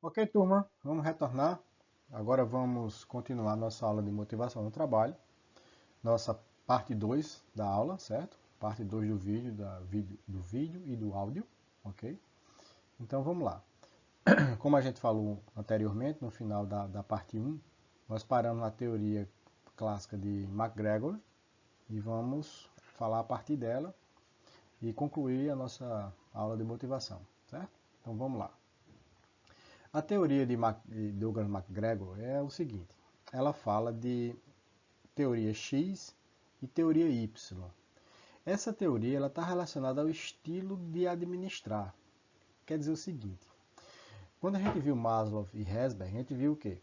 Ok, turma, vamos retornar. Agora vamos continuar nossa aula de motivação no trabalho. Nossa parte 2 da aula, certo? Parte 2 do vídeo, do vídeo e do áudio, ok? Então vamos lá. Como a gente falou anteriormente, no final da parte 1, nós paramos na teoria clássica de MacGregor e vamos falar a partir dela e concluir a nossa aula de motivação, certo? Então vamos lá. A teoria de Douglas MacGregor é o seguinte, ela fala de teoria X e teoria Y. Essa teoria está relacionada ao estilo de administrar. Quer dizer o seguinte, quando a gente viu Maslow e Herzberg, a gente viu o quê?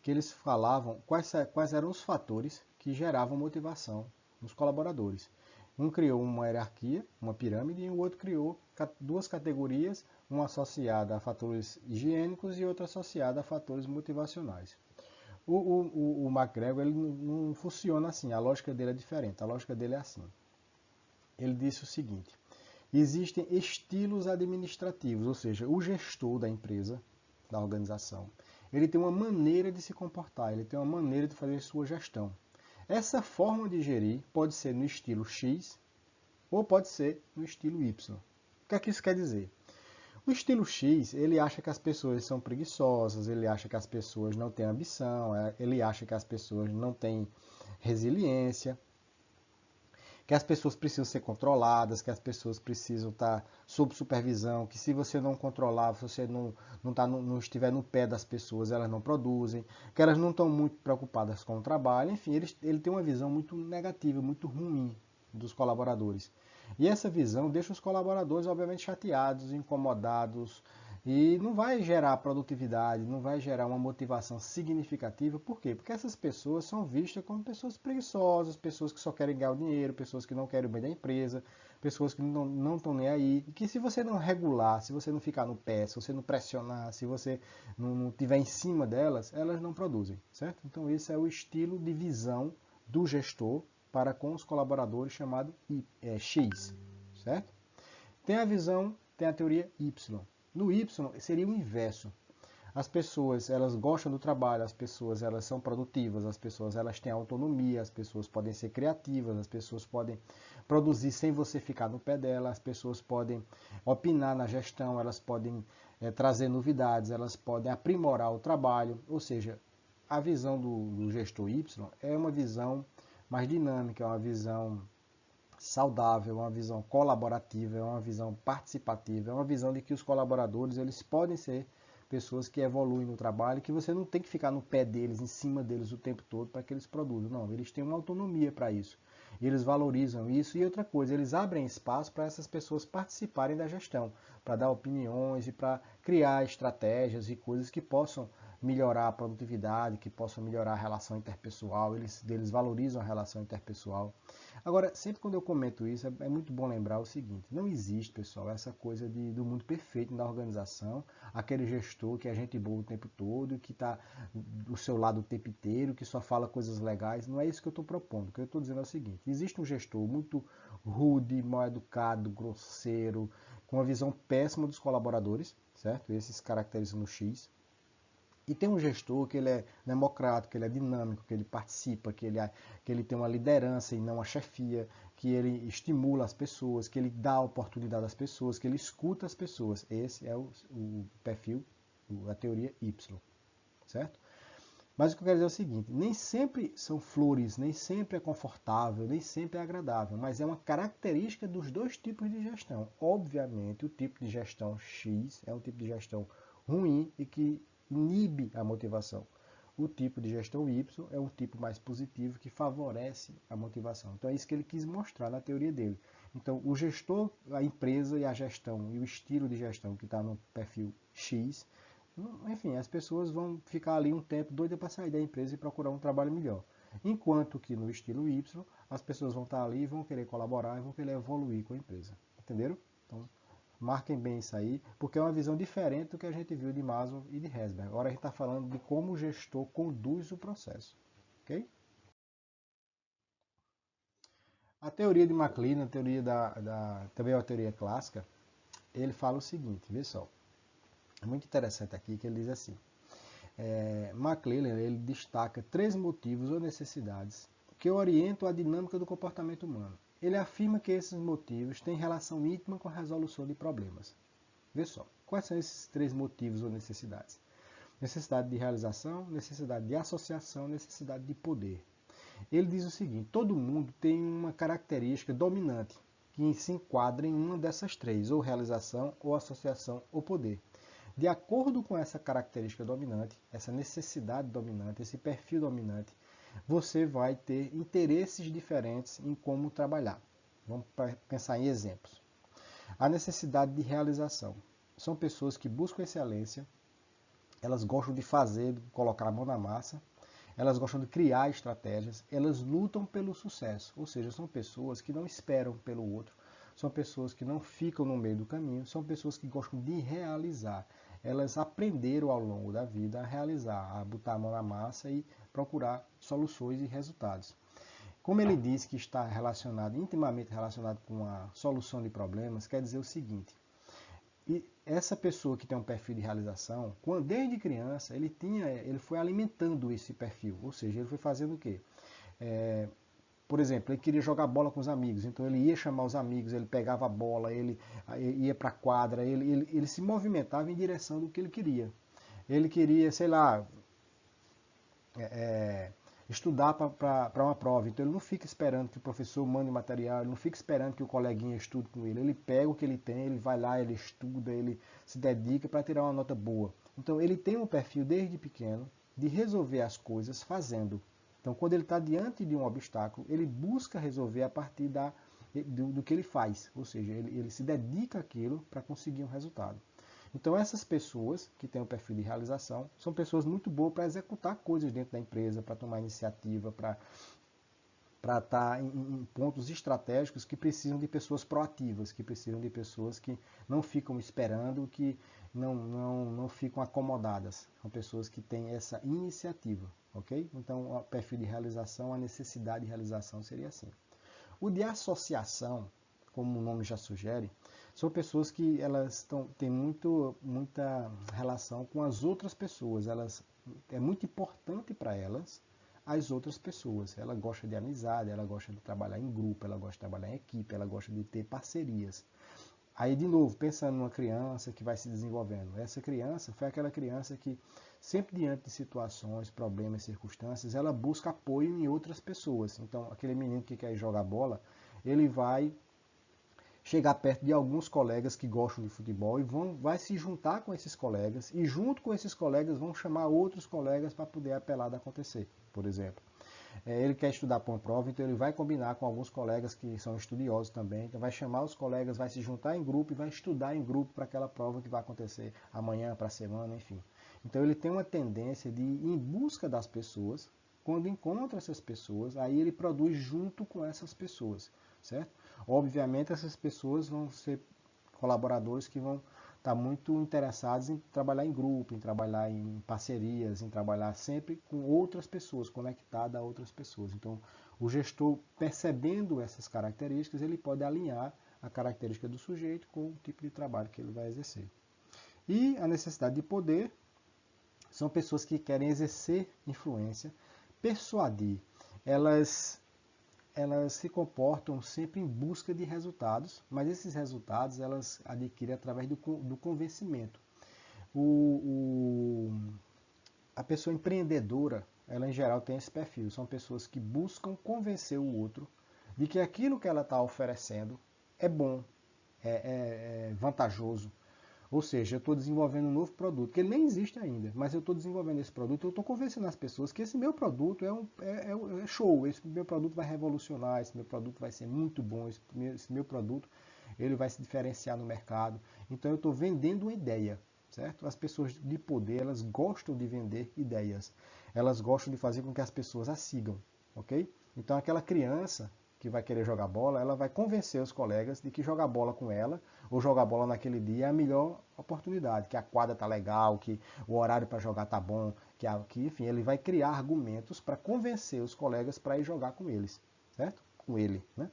Que eles falavam quais eram os fatores que geravam motivação nos colaboradores. Um criou uma hierarquia, uma pirâmide, e o outro criou duas categorias, uma associada a fatores higiênicos e outra associada a fatores motivacionais. O MacGregor ele não funciona assim, a lógica dele é diferente, a lógica dele é assim. Ele disse o seguinte, existem estilos administrativos, ou seja, o gestor da empresa, da organização, ele tem uma maneira de se comportar, ele tem uma maneira de fazer sua gestão. Essa forma de gerir pode ser no estilo X ou pode ser no estilo Y. O que é que isso quer dizer? O estilo X, ele acha que as pessoas são preguiçosas, ele acha que as pessoas não têm ambição, ele acha que as pessoas não têm resiliência, que as pessoas precisam ser controladas, que as pessoas precisam estar sob supervisão, que se você não controlar, se você não estiver no pé das pessoas, elas não produzem, que elas não estão muito preocupadas com o trabalho, enfim, ele tem uma visão muito negativa, muito ruim dos colaboradores. E essa visão deixa os colaboradores, obviamente, chateados, incomodados, e não vai gerar produtividade, não vai gerar uma motivação significativa. Por quê? Porque essas pessoas são vistas como pessoas preguiçosas, pessoas que só querem ganhar o dinheiro, pessoas que não querem o bem da empresa, pessoas que não estão nem aí. E que se você não regular, se você não ficar no pé, se você não pressionar, se você não estiver em cima delas, elas não produzem, certo? Então esse é o estilo de visão do gestor para com os colaboradores chamado X, certo? Tem a visão, tem a teoria Y. No Y seria o inverso. As pessoas, elas gostam do trabalho, as pessoas, elas são produtivas, as pessoas, elas têm autonomia, as pessoas podem ser criativas, as pessoas podem produzir sem você ficar no pé dela, as pessoas podem opinar na gestão, elas podem trazer novidades, elas podem aprimorar o trabalho, ou seja, a visão do gestor Y é uma visão mais dinâmica, é uma visão saudável, uma visão colaborativa, é uma visão participativa, é uma visão de que os colaboradores eles podem ser pessoas que evoluem no trabalho, que você não tem que ficar no pé deles, em cima deles o tempo todo para que eles produzam. Não, eles têm uma autonomia para isso. Eles valorizam isso e outra coisa, eles abrem espaço para essas pessoas participarem da gestão, para dar opiniões e para criar estratégias e coisas que possam melhorar a produtividade, que possam melhorar a relação interpessoal, eles valorizam a relação interpessoal. Agora, sempre quando eu comento isso, é muito bom lembrar o seguinte, não existe, pessoal, essa coisa do mundo perfeito da organização, aquele gestor que é gente boa o tempo todo, que está do seu lado o tempo inteiro, que só fala coisas legais, não é isso que eu estou propondo. O que eu estou dizendo é o seguinte, existe um gestor muito rude, mal educado, grosseiro, com uma visão péssima dos colaboradores, certo? Esses caracterizam no X. E tem um gestor que ele é democrático, que ele é dinâmico, que ele participa, que ele tem uma liderança e não uma chefia, que ele estimula as pessoas, que ele dá oportunidade às pessoas, que ele escuta as pessoas. Esse é o perfil, a teoria Y, certo? Mas o que eu quero dizer é o seguinte, nem sempre são flores, nem sempre é confortável, nem sempre é agradável, mas é uma característica dos dois tipos de gestão. Obviamente, o tipo de gestão X é um tipo de gestão ruim e que inibe a motivação. O tipo de gestão Y é um tipo mais positivo que favorece a motivação. Então é isso que ele quis mostrar na teoria dele. Então o gestor, a empresa e a gestão e o estilo de gestão que está no perfil X, enfim, as pessoas vão ficar ali um tempo doida para sair da empresa e procurar um trabalho melhor. Enquanto que no estilo Y, as pessoas vão estar ali e vão querer colaborar e vão querer evoluir com a empresa. Entenderam? Então, marquem bem isso aí, porque é uma visão diferente do que a gente viu de Maslow e de Herzberg. Agora a gente está falando de como o gestor conduz o processo. Ok? A teoria de MacLean, a teoria também é uma teoria clássica, ele fala o seguinte, vê só. É muito interessante aqui que ele diz assim, McClellan ele destaca 3 motivos ou necessidades que orientam a dinâmica do comportamento humano. Ele afirma que esses motivos têm relação íntima com a resolução de problemas. Vê só, quais são esses 3 motivos ou necessidades? Necessidade de realização, necessidade de associação, necessidade de poder. Ele diz o seguinte, todo mundo tem uma característica dominante que se enquadra em uma dessas 3, ou realização, ou associação, ou poder. De acordo com essa característica dominante, essa necessidade dominante, esse perfil dominante, você vai ter interesses diferentes em como trabalhar. Vamos pensar em exemplos. A necessidade de realização. São pessoas que buscam excelência, elas gostam de fazer, de colocar a mão na massa, elas gostam de criar estratégias, elas lutam pelo sucesso, ou seja, são pessoas que não esperam pelo outro, são pessoas que não ficam no meio do caminho, são pessoas que gostam de realizar. Elas aprenderam ao longo da vida a realizar, a botar a mão na massa e procurar soluções e resultados. Como ele diz que está relacionado, intimamente relacionado com a solução de problemas, quer dizer o seguinte, e essa pessoa que tem um perfil de realização, desde criança, ele foi alimentando esse perfil, ou seja, ele foi fazendo o quê? Por exemplo, ele queria jogar bola com os amigos, então ele ia chamar os amigos, ele pegava a bola, ele ia para a quadra, ele se movimentava em direção do que ele queria. Ele queria, sei lá, estudar para uma prova, então ele não fica esperando que o professor mande material, ele não fica esperando que o coleguinha estude com ele pega o que ele tem, ele vai lá, ele estuda, ele se dedica para tirar uma nota boa. Então ele tem um perfil desde pequeno de resolver as coisas fazendo. Então quando ele está diante de um obstáculo, ele busca resolver a partir do que ele faz, ou seja, ele se dedica àquilo para conseguir um resultado. Então essas pessoas que têm um perfil de realização são pessoas muito boas para executar coisas dentro da empresa, para tomar iniciativa, para estar em pontos estratégicos que precisam de pessoas proativas, que precisam de pessoas que não ficam esperando, que não ficam acomodadas. São pessoas que têm essa iniciativa, ok? Então o perfil de realização, a necessidade de realização seria assim. O de associação, como o nome já sugere, são pessoas que elas têm muita relação com as outras pessoas. É muito importante para elas as outras pessoas. Ela gosta de amizade, ela gosta de trabalhar em grupo, ela gosta de trabalhar em equipe, ela gosta de ter parcerias. Aí, de novo, pensando numa criança que vai se desenvolvendo. Essa criança foi aquela criança que, sempre diante de situações, problemas, circunstâncias, ela busca apoio em outras pessoas. Então, aquele menino que quer jogar bola, ele vai chegar perto de alguns colegas que gostam de futebol e vai se juntar com esses colegas e junto com esses colegas vão chamar outros colegas para poder a pelada acontecer, por exemplo. Ele quer estudar para uma prova, então ele vai combinar com alguns colegas que são estudiosos também, então vai chamar os colegas, vai se juntar em grupo e vai estudar em grupo para aquela prova que vai acontecer amanhã, para a semana, enfim. Então ele tem uma tendência de ir em busca das pessoas, quando encontra essas pessoas, aí ele produz junto com essas pessoas, certo? Obviamente essas pessoas vão ser colaboradores que vão estar muito interessados em trabalhar em grupo, em trabalhar em parcerias, em trabalhar sempre com outras pessoas, conectado a outras pessoas. Então, o gestor, percebendo essas características, ele pode alinhar a característica do sujeito com o tipo de trabalho que ele vai exercer. E a necessidade de poder são pessoas que querem exercer influência, persuadir. Elas se comportam sempre em busca de resultados, mas esses resultados elas adquirem através do convencimento. A pessoa empreendedora, ela em geral tem esse perfil, são pessoas que buscam convencer o outro de que aquilo que ela está oferecendo é bom, é vantajoso. Ou seja, eu estou desenvolvendo um novo produto, que ele nem existe ainda, mas eu estou desenvolvendo esse produto, eu estou convencendo as pessoas que esse meu produto é show, esse meu produto vai revolucionar, esse meu produto vai ser muito bom, esse meu produto ele vai se diferenciar no mercado. Então eu estou vendendo uma ideia, certo? As pessoas de poder, elas gostam de vender ideias, elas gostam de fazer com que as pessoas as sigam, ok? Então aquela criança que vai querer jogar bola, ela vai convencer os colegas de que jogar bola com ela ou jogar bola naquele dia é a melhor oportunidade, que a quadra tá legal, que o horário para jogar tá bom, enfim, ele vai criar argumentos para convencer os colegas para ir jogar com eles, certo? Com ele, né?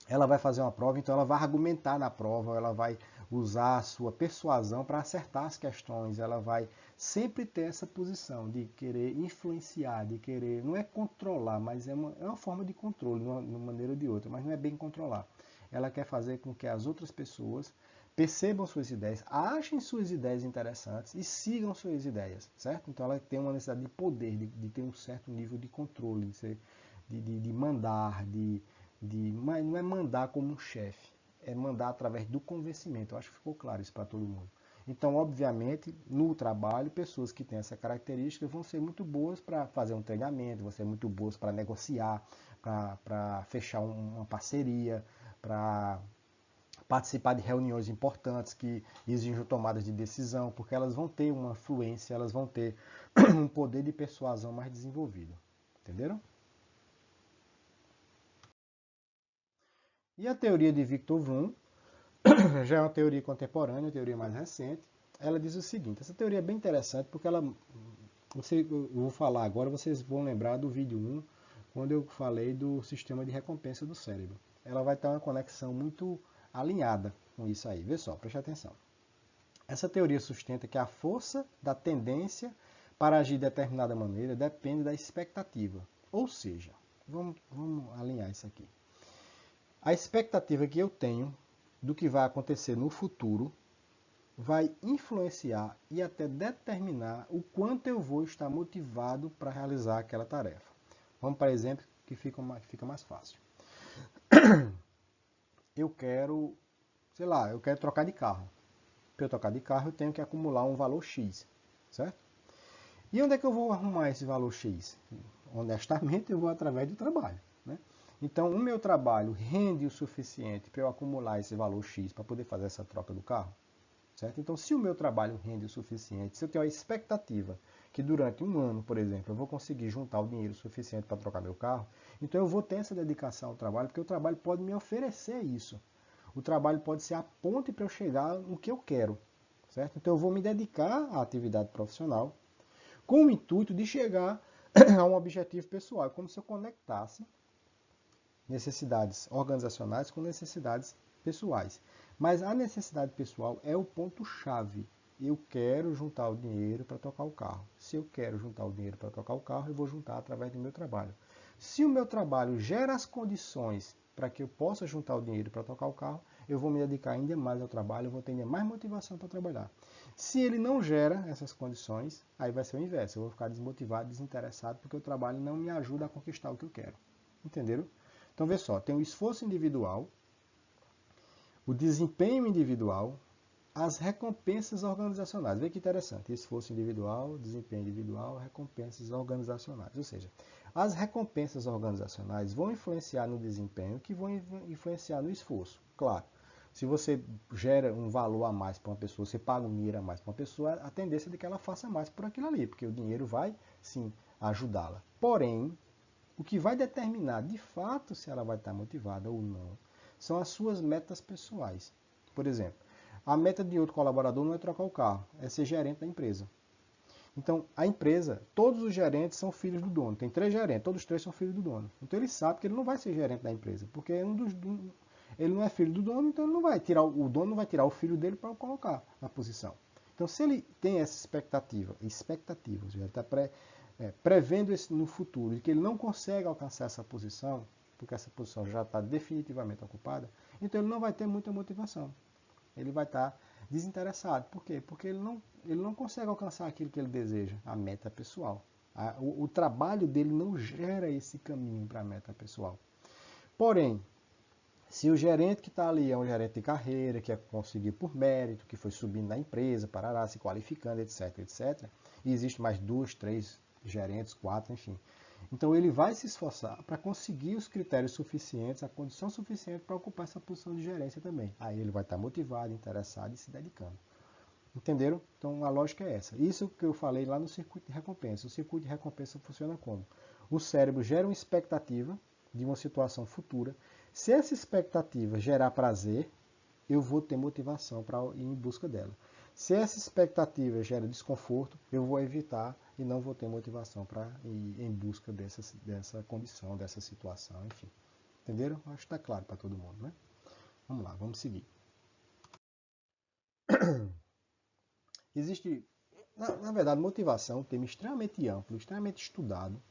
Ela vai fazer uma prova, então ela vai argumentar na prova, ela vai usar a sua persuasão para acertar as questões, ela vai sempre ter essa posição de querer influenciar, de querer, não é controlar, mas é uma forma de controle, de uma maneira ou de outra, mas não é bem controlar. Ela quer fazer com que as outras pessoas percebam suas ideias, achem suas ideias interessantes e sigam suas ideias, certo? Então ela tem uma necessidade de poder, de ter um certo nível de controle, de mandar, mas não é mandar como um chefe, é mandar através do convencimento. Eu acho que ficou claro isso para todo mundo. Então, obviamente, no trabalho, pessoas que têm essa característica vão ser muito boas para fazer um treinamento, vão ser muito boas para negociar, para fechar uma parceria, para participar de reuniões importantes que exigem tomadas de decisão, porque elas vão ter uma fluência, elas vão ter um poder de persuasão mais desenvolvido. Entenderam? E a teoria de Victor Vroom já é uma teoria contemporânea, uma teoria mais recente. Ela diz o seguinte, essa teoria é bem interessante porque eu vou falar agora, vocês vão lembrar do vídeo 1, quando eu falei do sistema de recompensa do cérebro. Ela vai ter uma conexão muito alinhada com isso aí. Vê só, preste atenção. Essa teoria sustenta que a força da tendência para agir de determinada maneira depende da expectativa. Ou seja, vamos alinhar isso aqui. A expectativa que eu tenho do que vai acontecer no futuro vai influenciar e até determinar o quanto eu vou estar motivado para realizar aquela tarefa. Vamos para exemplo que fica mais fácil. Eu quero, sei lá, eu quero trocar de carro. Para eu trocar de carro, eu tenho que acumular um valor X, certo? E onde é que eu vou arrumar esse valor X? Honestamente, eu vou através do trabalho, né? Então, o meu trabalho rende o suficiente para eu acumular esse valor X para poder fazer essa troca do carro? Certo? Então, se o meu trabalho rende o suficiente, se eu tenho a expectativa que durante um ano, por exemplo, eu vou conseguir juntar o dinheiro suficiente para trocar meu carro, então eu vou ter essa dedicação ao trabalho, porque o trabalho pode me oferecer isso. O trabalho pode ser a ponte para eu chegar no que eu quero. Certo? Então, eu vou me dedicar à atividade profissional com o intuito de chegar a um objetivo pessoal, como se eu conectasse necessidades organizacionais com necessidades pessoais. Mas a necessidade pessoal é o ponto-chave. Eu quero juntar o dinheiro para tocar o carro. Se eu quero juntar o dinheiro para tocar o carro, eu vou juntar através do meu trabalho. Se o meu trabalho gera as condições para que eu possa juntar o dinheiro para tocar o carro, eu vou me dedicar ainda mais ao trabalho, eu vou ter ainda mais motivação para trabalhar. Se ele não gera essas condições, aí vai ser o inverso. Eu vou ficar desmotivado, desinteressado, porque o trabalho não me ajuda a conquistar o que eu quero. Entenderam? Então, vê só, tem o esforço individual, o desempenho individual, as recompensas organizacionais. Vê que interessante, esforço individual, desempenho individual, recompensas organizacionais. Ou seja, as recompensas organizacionais vão influenciar no desempenho, que vão influenciar no esforço. Claro, se você gera um valor a mais para uma pessoa, você paga um dinheiro a mais para uma pessoa, a tendência é de que ela faça mais por aquilo ali, porque o dinheiro vai, sim, ajudá-la. Porém, o que vai determinar de fato se ela vai estar motivada ou não são as suas metas pessoais. Por exemplo, a meta de outro colaborador não é trocar o carro, é ser gerente da empresa. Então, a empresa, todos os gerentes são filhos do dono. Tem 3 gerentes, todos os 3 são filhos do dono. Então, ele sabe que ele não vai ser gerente da empresa, porque ele não é filho do dono, então ele não vai tirar, o dono não vai tirar o filho dele para colocar na posição. Então, se ele tem essa expectativa, já está prevendo no futuro de que ele não consegue alcançar essa posição, porque essa posição já está definitivamente ocupada, então ele não vai ter muita motivação. Ele vai estar desinteressado. Por quê? Porque ele não consegue alcançar aquilo que ele deseja, a meta pessoal. O trabalho dele não gera esse caminho para a meta pessoal. Porém, se o gerente que está ali é um gerente de carreira, que é conseguir por mérito, que foi subindo na empresa, parará, se qualificando, etc, etc, e existe mais 2, 3 gerentes, 4, enfim. Então ele vai se esforçar para conseguir os critérios suficientes, a condição suficiente para ocupar essa posição de gerência também. Aí ele vai estar motivado, interessado e se dedicando. Entenderam? Então a lógica é essa. Isso que eu falei lá no circuito de recompensa. O circuito de recompensa funciona como? O cérebro gera uma expectativa de uma situação futura. Se essa expectativa gerar prazer, eu vou ter motivação para ir em busca dela. Se essa expectativa gera desconforto, eu vou evitar e não vou ter motivação para ir em busca dessa condição, dessa situação, enfim. Entenderam? Acho que está claro para todo mundo, né? Vamos lá, vamos seguir. Existe, na verdade, motivação é um tema extremamente amplo, extremamente estudado.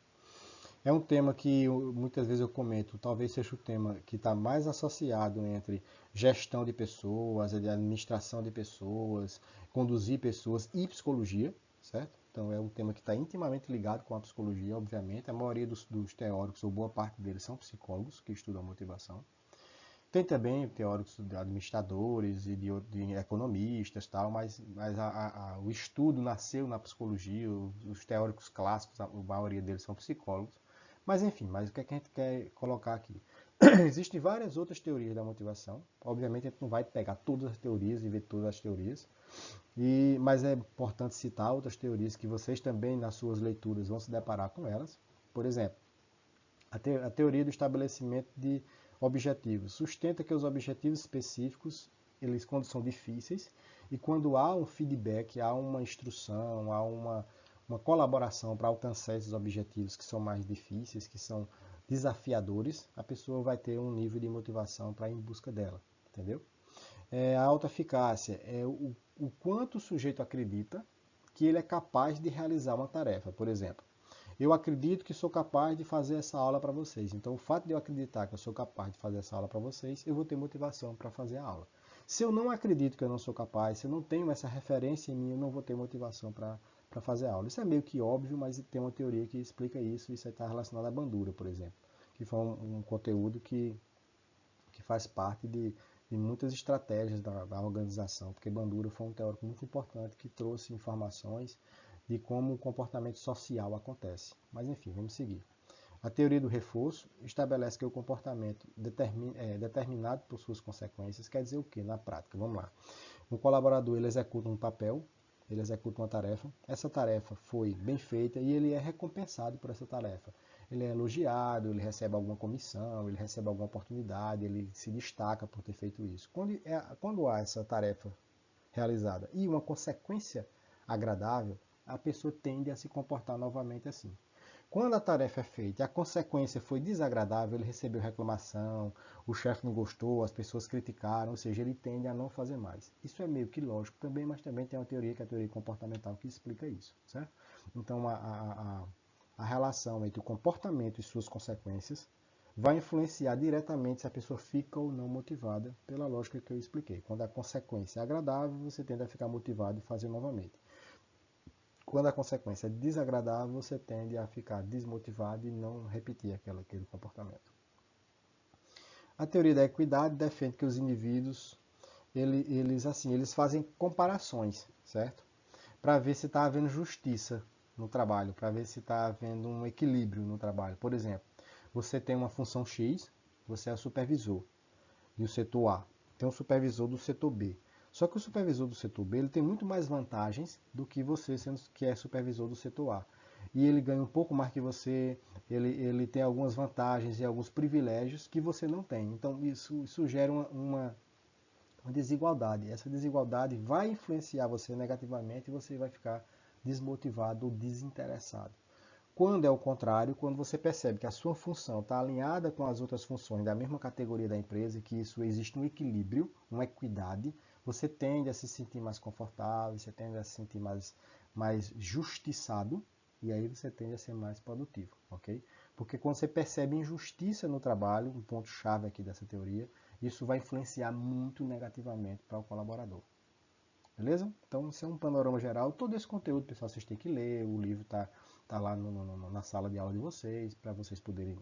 É um tema que muitas vezes eu comento, talvez seja o tema que está mais associado entre gestão de pessoas, administração de pessoas, conduzir pessoas e psicologia, certo? Então é um tema que está intimamente ligado com a psicologia, obviamente. A maioria dos teóricos, ou boa parte deles, são psicólogos que estudam motivação. Tem também teóricos de administradores e de economistas, tal, mas o estudo nasceu na psicologia, os teóricos clássicos, a maioria deles são psicólogos. Mas enfim, mas o que, é que a gente quer colocar aqui? Existem várias outras teorias da motivação. Obviamente a gente não vai pegar todas as teorias e ver todas as teorias, mas é importante citar outras teorias que vocês também nas suas leituras vão se deparar com elas. Por exemplo, a teoria do estabelecimento de objetivos sustenta que os objetivos específicos, eles quando são difíceis e quando há um feedback, há uma instrução, há uma colaboração para alcançar esses objetivos que são mais difíceis, que são desafiadores, a pessoa vai ter um nível de motivação para ir em busca dela, entendeu? A autoeficácia é o quanto o sujeito acredita que ele é capaz de realizar uma tarefa. Por exemplo, eu acredito que sou capaz de fazer essa aula para vocês. Então, o fato de eu acreditar que eu sou capaz de fazer essa aula para vocês, eu vou ter motivação para fazer a aula. Se eu não acredito que eu não sou capaz, se eu não tenho essa referência em mim, eu não vou ter motivação para fazer a aula. Isso é meio que óbvio, mas tem uma teoria que explica isso. Isso está relacionado à bandura, por exemplo, que foi um conteúdo que faz parte de muitas estratégias da organização, porque Bandura foi um teórico muito importante que trouxe informações de como o comportamento social acontece. Mas enfim, vamos seguir. A teoria do reforço estabelece que o comportamento é determinado por suas consequências. Quer dizer o que na prática? Vamos lá. Um colaborador ele executa um papel, ele executa uma tarefa. Essa tarefa foi bem feita e ele é recompensado por essa tarefa. Ele é elogiado, ele recebe alguma comissão, ele recebe alguma oportunidade, ele se destaca por ter feito isso. Quando há essa tarefa realizada e uma consequência agradável, a pessoa tende a se comportar novamente assim. Quando a tarefa é feita e a consequência foi desagradável, ele recebeu reclamação, o chefe não gostou, as pessoas criticaram, ou seja, ele tende a não fazer mais. Isso é meio que lógico também, mas também tem uma teoria que é a teoria comportamental que explica isso, certo? Então a relação entre o comportamento e suas consequências vai influenciar diretamente se a pessoa fica ou não motivada, pela lógica que eu expliquei. Quando a consequência é agradável, você tende a ficar motivado e fazer novamente. Quando a consequência é desagradável, você tende a ficar desmotivado e não repetir aquele comportamento. A teoria da equidade defende que os indivíduos eles fazem comparações, certo? Para ver se está havendo justiça no trabalho, para ver se está havendo um equilíbrio no trabalho. Por exemplo, você tem uma função X, você é o supervisor do setor A, tem um supervisor do setor B. Só que o supervisor do setor B ele tem muito mais vantagens do que você, sendo que é supervisor do setor A. E ele ganha um pouco mais que você, ele tem algumas vantagens e alguns privilégios que você não tem. Então isso gera uma desigualdade. Essa desigualdade vai influenciar você negativamente e você vai ficar desmotivado ou desinteressado. Quando é o contrário, quando você percebe que a sua função está alinhada com as outras funções da mesma categoria da empresa, que isso existe um equilíbrio, uma equidade, você tende a se sentir mais confortável, você tende a se sentir mais justiçado, e aí você tende a ser mais produtivo, ok? Porque quando você percebe injustiça no trabalho, um ponto-chave aqui dessa teoria, isso vai influenciar muito negativamente para o colaborador. Beleza? Então, isso é um panorama geral. Todo esse conteúdo, pessoal, vocês têm que ler. O livro tá lá na sala de aula de vocês, para vocês poderem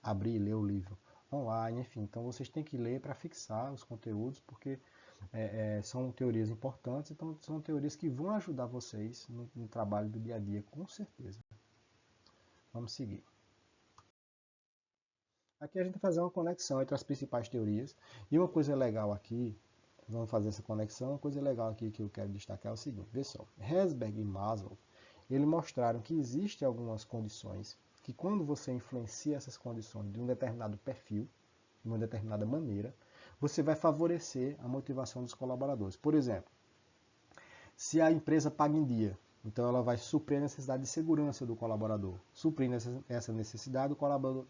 abrir e ler o livro online. Enfim, então vocês têm que ler para fixar os conteúdos, porque são teorias importantes. Então, são teorias que vão ajudar vocês no trabalho do dia a dia, com certeza. Vamos seguir. Aqui a gente vai fazer uma conexão entre as principais teorias. E uma coisa legal aqui, vamos fazer essa conexão, uma coisa legal aqui que eu quero destacar é o seguinte, pessoal, Herzberg e Maslow, eles mostraram que existem algumas condições que quando você influencia essas condições de um determinado perfil, de uma determinada maneira, você vai favorecer a motivação dos colaboradores. Por exemplo, se a empresa paga em dia, então ela vai suprir a necessidade de segurança do colaborador. Suprindo essa necessidade, o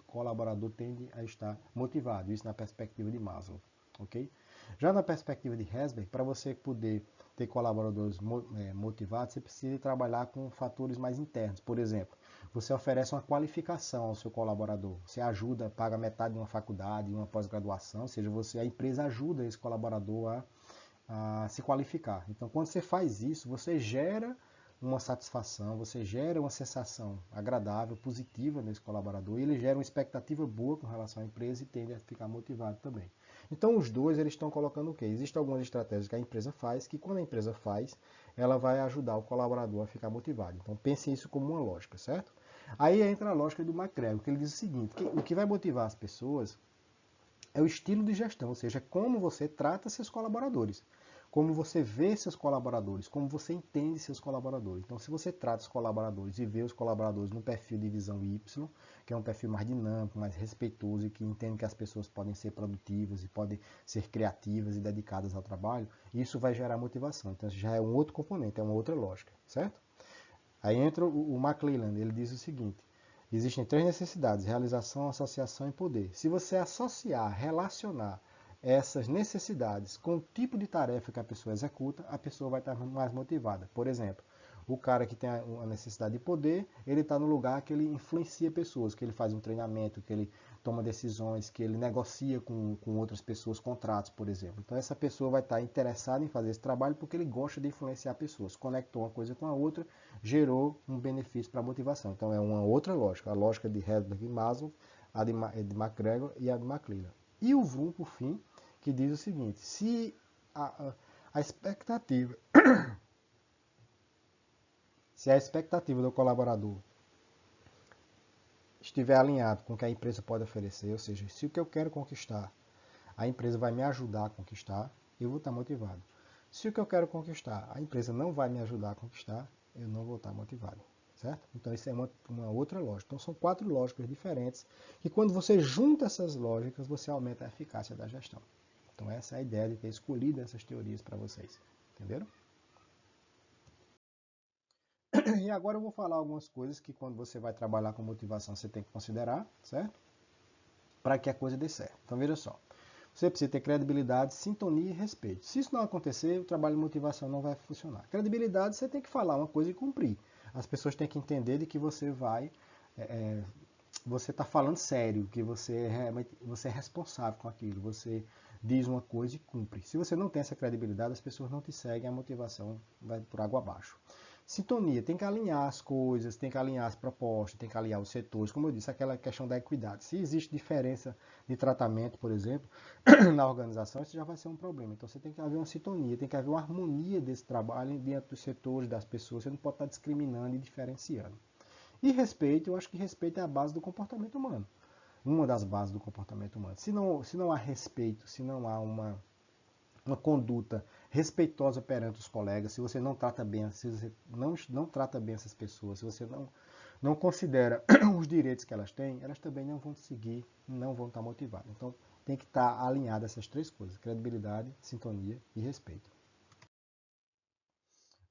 colaborador tende a estar motivado. Isso na perspectiva de Maslow. Okay? Já na perspectiva de Herzberg, para você poder ter colaboradores motivados, você precisa trabalhar com fatores mais internos. Por exemplo, você oferece uma qualificação ao seu colaborador, você ajuda, paga metade de uma faculdade, uma pós-graduação, ou seja, a empresa ajuda esse colaborador a se qualificar. Então, quando você faz isso, você gera uma satisfação, você gera uma sensação agradável, positiva nesse colaborador, e ele gera uma expectativa boa com relação à empresa e tende a ficar motivado também. Então, os dois eles estão colocando o quê? Existem algumas estratégias que a empresa faz, que quando a empresa faz, ela vai ajudar o colaborador a ficar motivado. Então, pense isso como uma lógica, certo? Aí entra a lógica do McGregor, que ele diz o seguinte, que o que vai motivar as pessoas é o estilo de gestão, ou seja, como você trata seus colaboradores, como você vê seus colaboradores, como você entende seus colaboradores. Então, se você trata os colaboradores e vê os colaboradores no perfil de visão Y, que é um perfil mais dinâmico, mais respeitoso e que entende que as pessoas podem ser produtivas e podem ser criativas e dedicadas ao trabalho, isso vai gerar motivação. Então, já é um outro componente, é uma outra lógica, certo? Aí entra o McClelland, ele diz o seguinte: existem três necessidades: realização, associação e poder. Se você associar, relacionar essas necessidades com o tipo de tarefa que a pessoa executa, a pessoa vai estar mais motivada. Por exemplo, o cara que tem a necessidade de poder, ele está no lugar que ele influencia pessoas, que ele faz um treinamento, que ele toma decisões, que ele negocia com outras pessoas contratos, por exemplo. Então essa pessoa vai estar interessada em fazer esse trabalho porque ele gosta de influenciar pessoas. Conectou uma coisa com a outra, gerou um benefício para a motivação. Então é uma outra lógica, a lógica de Herzberg e Maslow, a de McGregor e a de McClelland. E o Vroom, por fim, que diz o seguinte: se a expectativa se a expectativa do colaborador estiver alinhado com o que a empresa pode oferecer, ou seja, se o que eu quero conquistar, a empresa vai me ajudar a conquistar, eu vou estar motivado. Se o que eu quero conquistar, a empresa não vai me ajudar a conquistar, eu não vou estar motivado, certo? Então isso é uma outra lógica. Então são 4 lógicas diferentes, que quando você junta essas lógicas, você aumenta a eficácia da gestão. Então essa é a ideia de ter escolhido essas teorias para vocês, entenderam? E agora eu vou falar algumas coisas que quando você vai trabalhar com motivação você tem que considerar, certo? Para que a coisa dê certo. Então veja só, você precisa ter credibilidade, sintonia e respeito. Se isso não acontecer, o trabalho de motivação não vai funcionar. Credibilidade, você tem que falar uma coisa e cumprir. As pessoas têm que entender de que você vai... você está falando sério, que você é responsável com aquilo, você diz uma coisa e cumpre. Se você não tem essa credibilidade, as pessoas não te seguem, a motivação vai por água abaixo. Sintonia, tem que alinhar as coisas, tem que alinhar as propostas, tem que alinhar os setores. Como eu disse, aquela questão da equidade. Se existe diferença de tratamento, por exemplo, na organização, isso já vai ser um problema. Então você tem que haver uma sintonia, tem que haver uma harmonia desse trabalho dentro dos setores, das pessoas. Você não pode estar discriminando e diferenciando. E respeito, eu acho que respeito é a base do comportamento humano. Uma das bases do comportamento humano. Se não há respeito, se não há uma conduta respeitosa perante os colegas, se você não trata bem, se você não trata bem essas pessoas, se você não considera os direitos que elas têm, elas também não vão seguir, não vão estar motivadas. Então tem que estar alinhado essas 3 coisas: credibilidade, sintonia e respeito.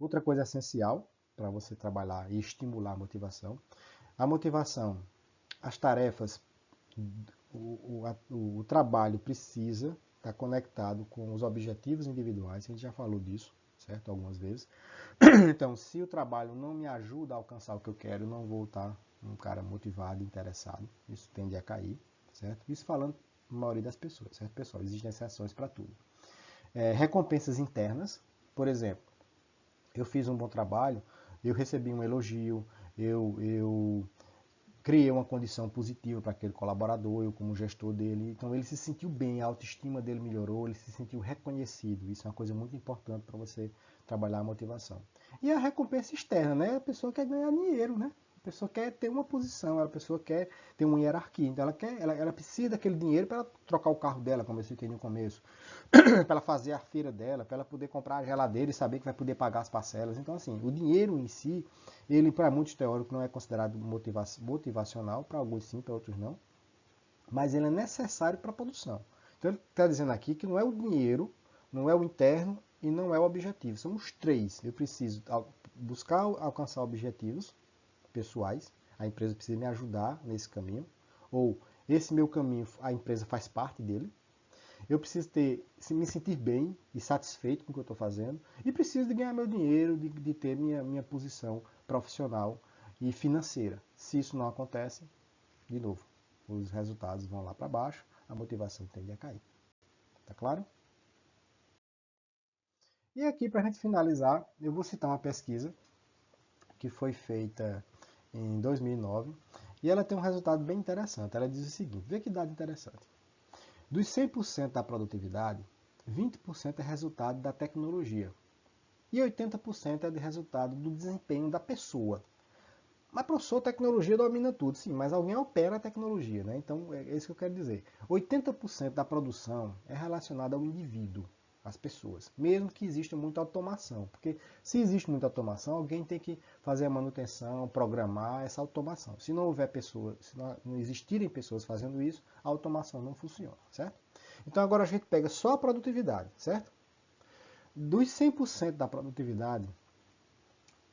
Outra coisa essencial para você trabalhar e estimular a motivação, as tarefas, o trabalho precisa estar conectado com os objetivos individuais, a gente já falou disso, certo? Algumas vezes. Então, se o trabalho não me ajuda a alcançar o que eu quero, eu não vou estar um cara motivado, interessado. Isso tende a cair, certo? Isso falando a maioria das pessoas, certo, pessoal? Existem exceções para tudo. Recompensas internas, por exemplo, eu fiz um bom trabalho, eu recebi um elogio, eu criei uma condição positiva para aquele colaborador, eu como gestor dele, então ele se sentiu bem, a autoestima dele melhorou, ele se sentiu reconhecido. Isso é uma coisa muito importante para você trabalhar a motivação. E a recompensa externa, né? A pessoa quer ganhar dinheiro, né? A pessoa quer ter uma posição, a pessoa quer ter uma hierarquia, então ela precisa daquele dinheiro para trocar o carro dela, como eu citei no começo, para ela fazer a feira dela, para ela poder comprar a geladeira e saber que vai poder pagar as parcelas. Então, assim, o dinheiro em si, ele para muitos teóricos não é considerado motivacional, para alguns sim, para outros não, mas ele é necessário para a produção. Então ele está dizendo aqui que não é o dinheiro, não é o interno e não é o objetivo, são os 3. Eu preciso buscar alcançar objetivos pessoais, a empresa precisa me ajudar nesse caminho, ou esse meu caminho, a empresa faz parte dele. eu preciso me sentir bem e satisfeito com o que eu estou fazendo, e preciso de ganhar meu dinheiro, de ter minha posição profissional e financeira. Se isso não acontece, de novo, os resultados vão lá para baixo, a motivação tende a cair. Tá claro? E aqui, para a gente finalizar, eu vou citar uma pesquisa que foi feita em 2009 e ela tem um resultado bem interessante. Ela diz o seguinte, vê que dado interessante. Dos 100% da produtividade, 20% é resultado da tecnologia e 80% é de resultado do desempenho da pessoa. Mas, professor, a tecnologia domina tudo. Sim, mas alguém opera a tecnologia, né? Então, é isso que eu quero dizer. 80% da produção é relacionada ao indivíduo, às pessoas. Mesmo que exista muita automação. Porque se existe muita automação, alguém tem que fazer a manutenção, programar essa automação. Se não houver pessoas, se não existirem pessoas fazendo isso, a automação não funciona, certo? Então, agora a gente pega só a produtividade, certo? Dos 100% da produtividade,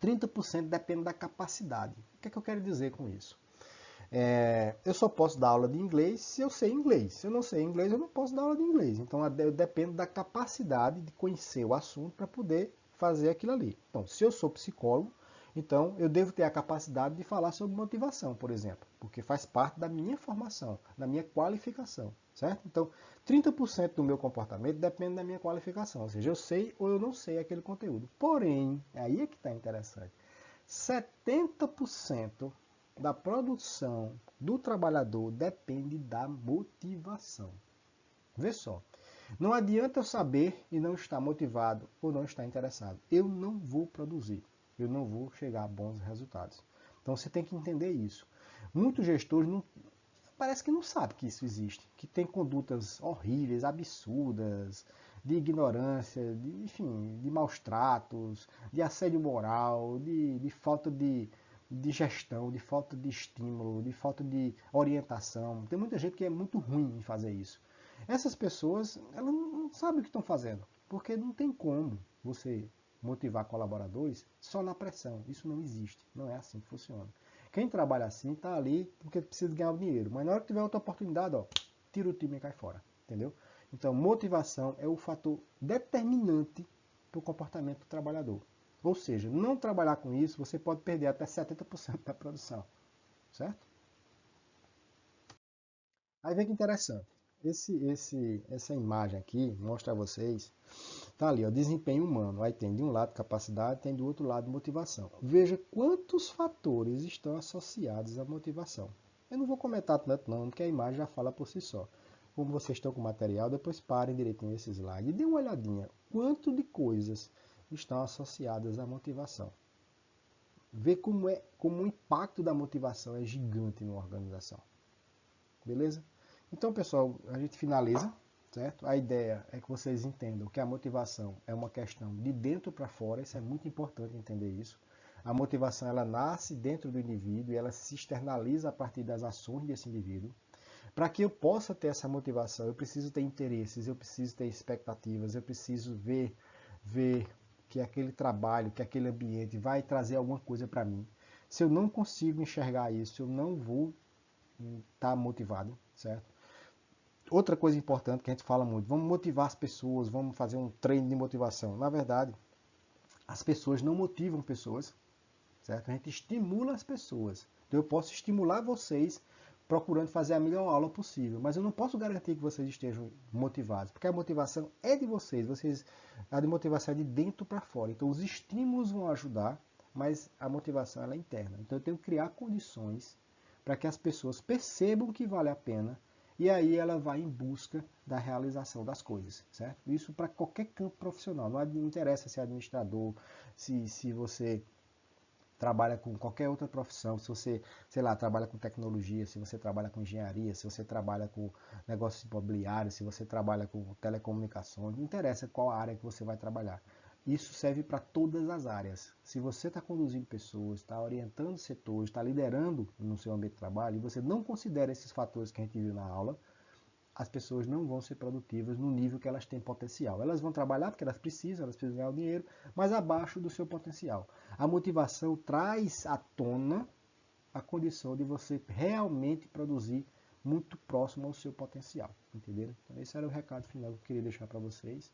30% depende da capacidade. O que é que eu quero dizer com isso? Eu só posso dar aula de inglês se eu sei inglês. Se eu não sei inglês, eu não posso dar aula de inglês. Então, eu dependo da capacidade de conhecer o assunto para poder fazer aquilo ali. Então, se eu sou psicólogo, então eu devo ter a capacidade de falar sobre motivação, por exemplo, porque faz parte da minha formação, da minha qualificação, certo? Então, 30% do meu comportamento depende da minha qualificação, ou seja, eu sei ou eu não sei aquele conteúdo. Porém, aí é que está interessante, 70% da produção do trabalhador depende da motivação. Vê só, não adianta eu saber e não estar motivado ou não estar interessado. Eu não vou produzir, eu não vou chegar a bons resultados. Então você tem que entender isso. Muitos gestores parece que não sabem que isso existe, que tem condutas horríveis, absurdas, de ignorância, enfim, de maus tratos, de assédio moral, de falta de gestão, de falta de estímulo, de falta de orientação. Tem muita gente que é muito ruim em fazer isso. Essas pessoas, elas não sabem o que estão fazendo, porque não tem como você motivar colaboradores só na pressão. Isso não existe, não é assim que funciona. Quem trabalha assim está ali porque precisa ganhar o dinheiro, mas na hora que tiver outra oportunidade, ó, tira o time e cai fora, entendeu? Então, motivação é o fator determinante para o comportamento do trabalhador. Ou seja, não trabalhar com isso, você pode perder até 70% da produção, certo? Aí vem que interessante. Essa imagem aqui mostra a vocês, tá ali, ó, desempenho humano. Aí tem de um lado capacidade, tem do outro lado motivação. Veja quantos fatores estão associados à motivação. Eu não vou comentar tanto não, porque a imagem já fala por si só. Como vocês estão com o material, depois parem direitinho esse slide e dê uma olhadinha. Quanto de coisas estão associadas à motivação. Vê como o impacto da motivação é gigante numa organização. Beleza? Então, pessoal, a gente finaliza, certo? A ideia é que vocês entendam que a motivação é uma questão de dentro para fora, isso é muito importante entender isso. A motivação, ela nasce dentro do indivíduo e ela se externaliza a partir das ações desse indivíduo. Para que eu possa ter essa motivação, eu preciso ter interesses, eu preciso ter expectativas, eu preciso ver que aquele trabalho, que aquele ambiente vai trazer alguma coisa para mim. Se eu não consigo enxergar isso, eu não vou estar motivado, certo? Outra coisa importante que a gente fala muito, vamos motivar as pessoas, vamos fazer um treino de motivação. Na verdade, as pessoas não motivam pessoas, certo? A gente estimula as pessoas. Então eu posso estimular vocês procurando fazer a melhor aula possível, mas eu não posso garantir que vocês estejam motivados, porque a motivação é de vocês, a de motivação é de dentro para fora. Então os estímulos vão ajudar, mas a motivação ela é interna. Então eu tenho que criar condições para que as pessoas percebam que vale a pena e aí ela vai em busca da realização das coisas, certo? Isso para qualquer campo profissional, não interessa se é administrador, se você trabalha com qualquer outra profissão, se você, sei lá, trabalha com tecnologia, se você trabalha com engenharia, se você trabalha com negócios imobiliários, se você trabalha com telecomunicações, não interessa qual área que você vai trabalhar. Isso serve para todas as áreas. Se você está conduzindo pessoas, está orientando setores, está liderando no seu ambiente de trabalho, e você não considera esses fatores que a gente viu na aula, as pessoas não vão ser produtivas no nível que elas têm potencial. Elas vão trabalhar porque elas precisam ganhar o dinheiro, mas abaixo do seu potencial. A motivação traz à tona a condição de você realmente produzir muito próximo ao seu potencial, entenderam? Então esse era o recado final que eu queria deixar para vocês.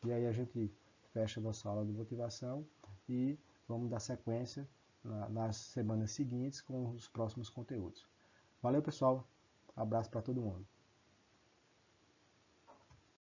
E aí a gente fecha a nossa aula de motivação e vamos dar sequência nas semanas seguintes com os próximos conteúdos. Valeu, pessoal. Abraço para todo mundo.